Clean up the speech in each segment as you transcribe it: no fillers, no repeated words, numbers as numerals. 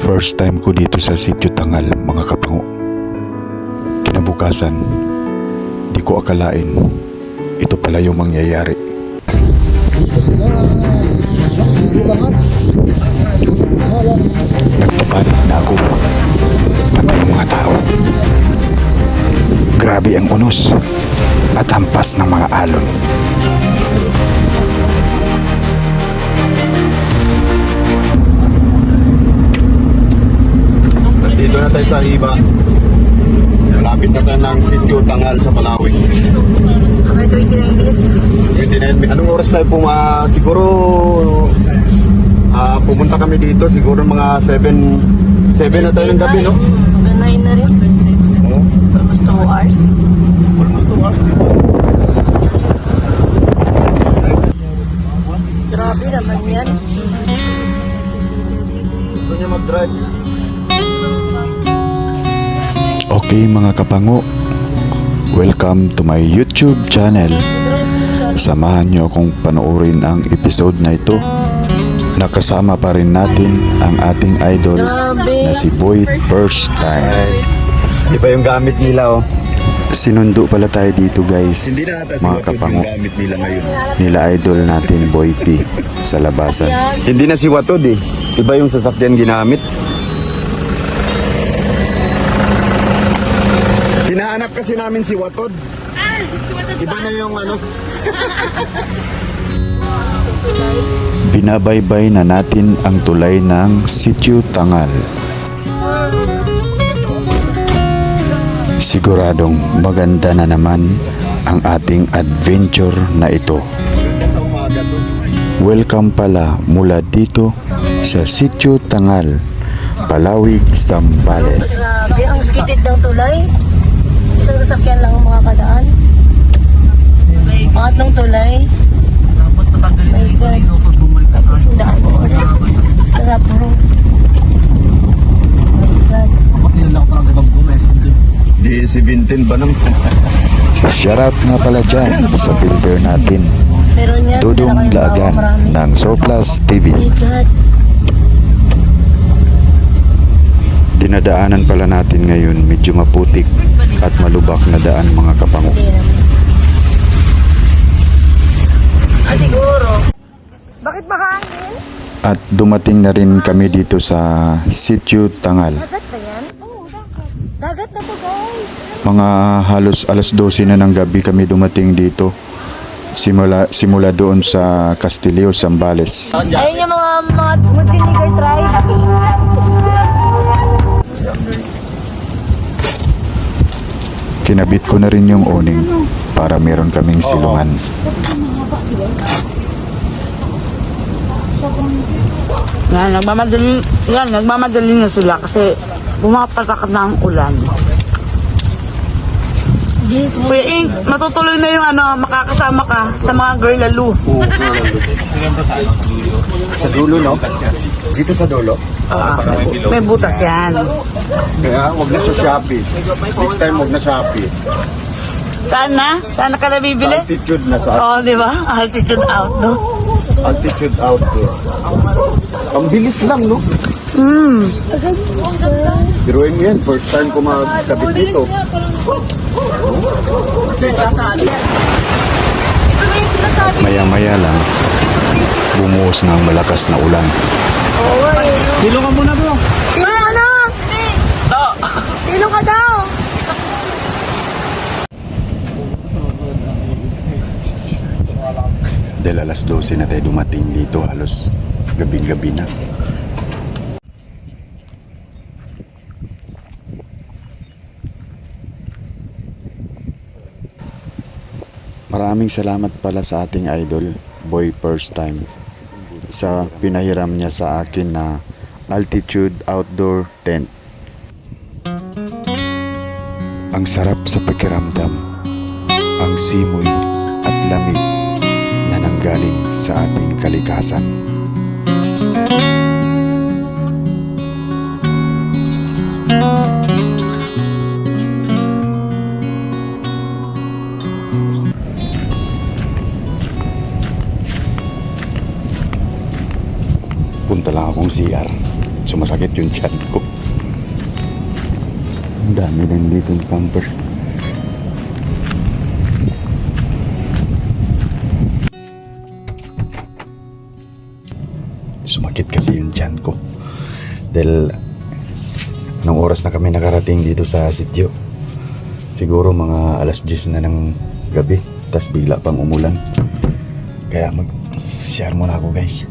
First time ko dito sa Sitio Tangal, mga kapango. Kinabukasan, di ko akalain ito pala yung mangyayari. Nagpapanik na ako, patay yung mga tao. Grabe ang unos at hampas ng mga alon. Dito na tayo sa Iba. Malapit na tayo ng Sitio Tangal sa Palawig. Okay, 29 minutes. 29 minutes. Anong oras tayo siguro pumunta kami dito siguro mga 7 na tayo ng gabi, no? 9 na rin. Oo. Almost 2 hours. Almost 2 hours, di ba? Grabe naman yan. Gusto niya mag-drive. Okay mga kapango, welcome to my YouTube channel. Samahan niyo akong panoorin ang episode na ito. Nakasama pa rin natin ang ating idol na si Boy First Time. Iba yung gamit nila, oh. Sinundo pala tayo dito guys, Hindi na ata mga si kapango. yung gamit nila ngayon. Nila idol natin Boy P sa labasan. Hindi na si Watod, eh. Iba yung sasakyan ginamit. Hinahanap kasi namin si Watod. Iba na yung Binabaybay na natin ang tulay ng Sitio Tangal. Siguradong maganda na naman ang ating adventure na ito. sa umaga to. Welcome pala mula dito sa Sitio Tangal, Palawig, Zambales. Grabe, ang skitid ng tulay. Isang sasakyan lang ang makakadaan. Angat ng tulay. My God. Tapos yung daan mo ulit. Sarap mo. My God. Di si Vinten ba naman? Shoutout nga pala dyan sa builder natin, Meron yan. Dudong dala kayong Laagan bawang marami. ng Surplus TV. My God. Dinadaanan pala natin ngayon medyo maputik at malubak na daan mga kapango. Hindi naman. Siguro. Bakit mahangin? At dumating na rin kami dito sa Sitio Tangal. Dagat ba yan? Oo, dagat. Dagat na to, guys. Mga halos alas 12 na ng gabi kami dumating dito. Simula doon sa Castillo, Zambales. Ayun yung mga Montenegro tribe. Kinabit ko na rin yung awning para meron kaming silungan. Nagmamadali na sila kasi bumapatak na ang ulan. Kuya Ink, matutuloy na yung makakasama ka sa mga girl lalo. Sa dulo, no? Dito sa dulo. May butas yan. Kaya wag na sa Shopee. Next time wag na Shopee. Saan na? Saan na ka nabibili? Sa altitude na sa Oo, di ba? Altitude out, no? altitude outdoor. Ang bilis lang, no? Biruin mo yan. First time ko magkabit dito. Maya-maya lang, bumuhos na ang malakas na ulan. Silong ka muna, bro. Sino ka na? Sino ka daw? Dahil alas 12 na tayo dumating dito, halos gabi-gabi na. Maraming salamat pala sa ating idol, Boy First Time, sa pinahiram niya sa akin na altitude outdoor tent. Ang sarap sa pakiramdam, ang simoy at lamig na nanggaling sa ating kalikasan. Punta lang akong CR. sumasakit yung tiyan ko. Ang dami din dito ng camper. Sumakit kasi yung tiyan ko. Dahil nung oras na kami nakarating dito sa sitio, siguro mga alas 10 na ng gabi, tas bigla pang umulan. Kaya mag-share muna ako, guys.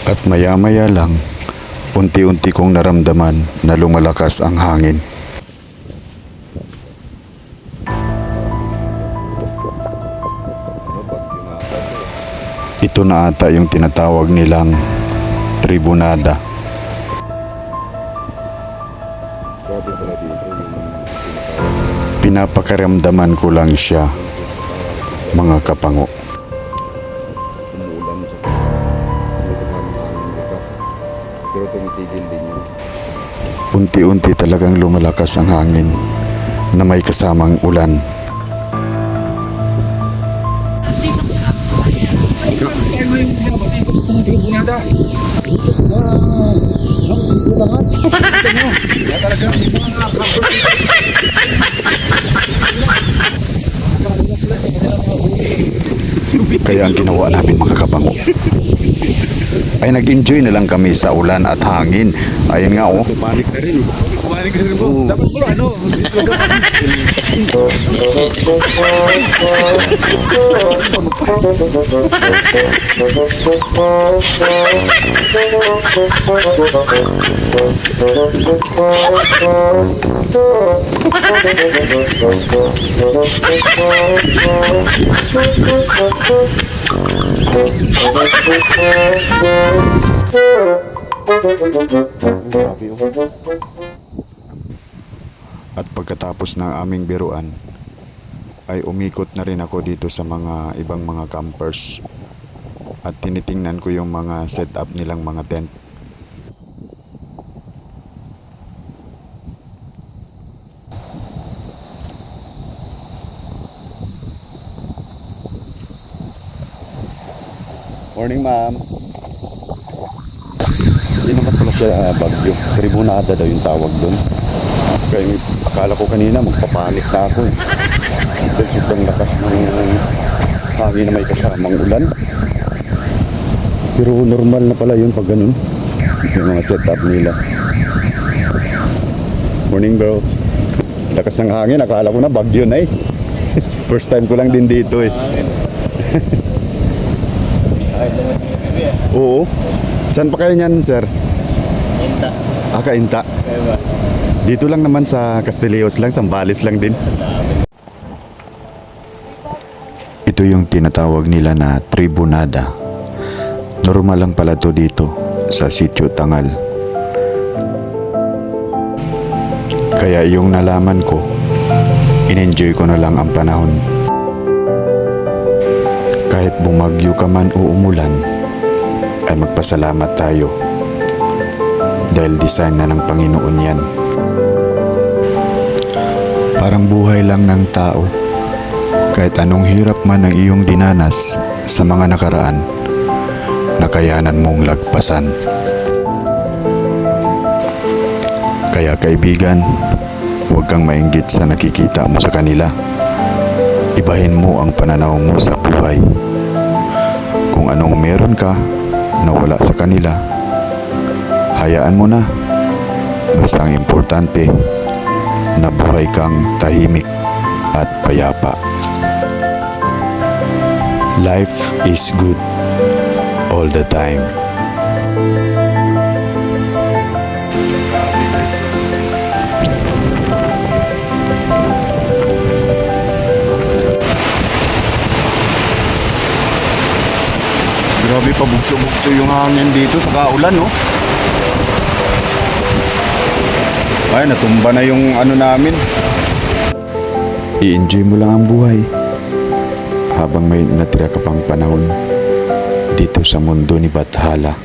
At maya-maya lang, unti-unti kong naramdaman na lumalakas ang hangin. Ito na ata yung tinatawag nilang tribunada. Pinapakaramdaman ko lang siya, mga kapango. Umuulan sa may kasama hangin bukas. Pero tumitigil din yun. Unti-unti talagang lumalakas ang hangin na may kasamang ulan. Tayo ngayong binabati ko sa tribunada dito sa House of Butangan. Ito nyo, kaya talaga yung mga campers nakakalaga sila sa kanilang mga huli. Kaya ang ginawa namin, mga kapango, ay nag-enjoy na lang kami sa ulan at hangin. Ayun nga, oh. Panik na rin. Kumain ka rin bro. Dapat bro, ano? At pagkatapos ng aming biruan, ay umikot na rin ako dito sa mga ibang mga campers at tinitingnan ko yung mga setup nilang mga tent. Morning, ma'am. Hindi naman pala siya bagyo. Tribunada daw yung tawag doon. Kaya akala ko kanina magpapanik na ako eh. Dahil sobrang lakas ng hangin na may kasamang ulan. Pero normal na pala yun pag ganun. Yung mga setup nila. Morning, bro. Lakas ng hangin. Akala ko na bagyo na eh. First time ko lang din dito eh. Oo. Saan pa kayo niyan, sir? Inta. Kainta. Dito lang naman sa Castilleos lang, Sambales lang din. Ito yung tinatawag nila na tribunada. Normal lang pala to dito sa Sitio Tangal. Kaya yung nalaman ko, in-enjoy ko na lang ang panahon. Kahit bumagyo ka man o umulan, ay magpasalamat tayo. Dahil design na ng Panginoon yan. Parang buhay lang ng tao. Kahit anong hirap man ang iyong dinanas sa mga nakaraan, nakayanan mong lagpasan. Kaya kaibigan, huwag kang mainggit sa nakikita mo sa kanila. Ibahin mo ang pananaw mo sa buhay. Kung anong meron ka na wala sa kanila, hayaan mo na. Basta ang importante, na buhay kang tahimik at payapa. Life is good all the time. Grabe, pabugso-bugso yung hangin dito sa kaulan, no? Ay, natumba na yung ano namin. I-enjoy mo lang ang buhay habang may natira ka pang panahon dito sa mundo ni Bathala.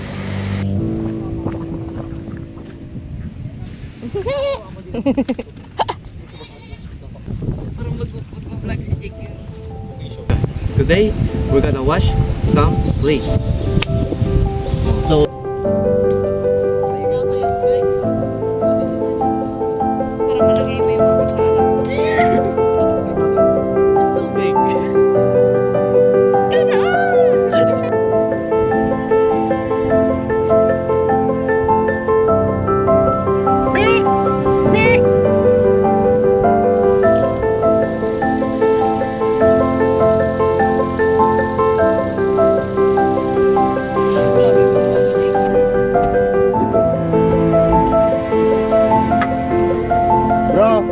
today we're gonna wash some plates. So Para malagay mo yung mga kutsara. tubig. Bro!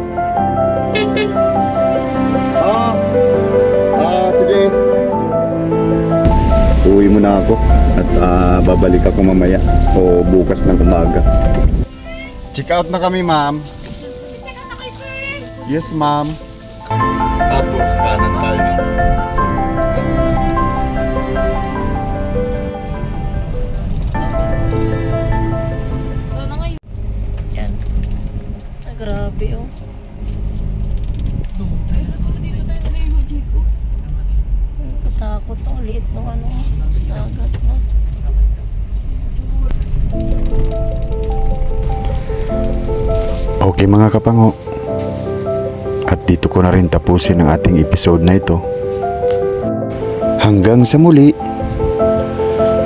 Sige. Uwi muna ako at babalik ako mamaya o bukas ng umaga. Check out na kami, ma'am. Yes, ma'am. Tapos, kanan tayo. Yan. Ah, grabe oh. Katakot oh. Liit ng ano. Dagat no. Okay mga kapango, at dito ko na rin tapusin ang ating episode na ito. Hanggang sa muli,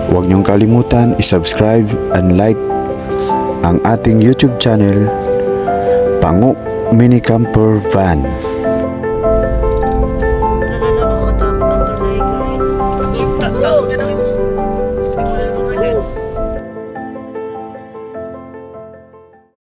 huwag niyong kalimutan i-subscribe and like ang ating YouTube channel, Pango Mini Camper Van.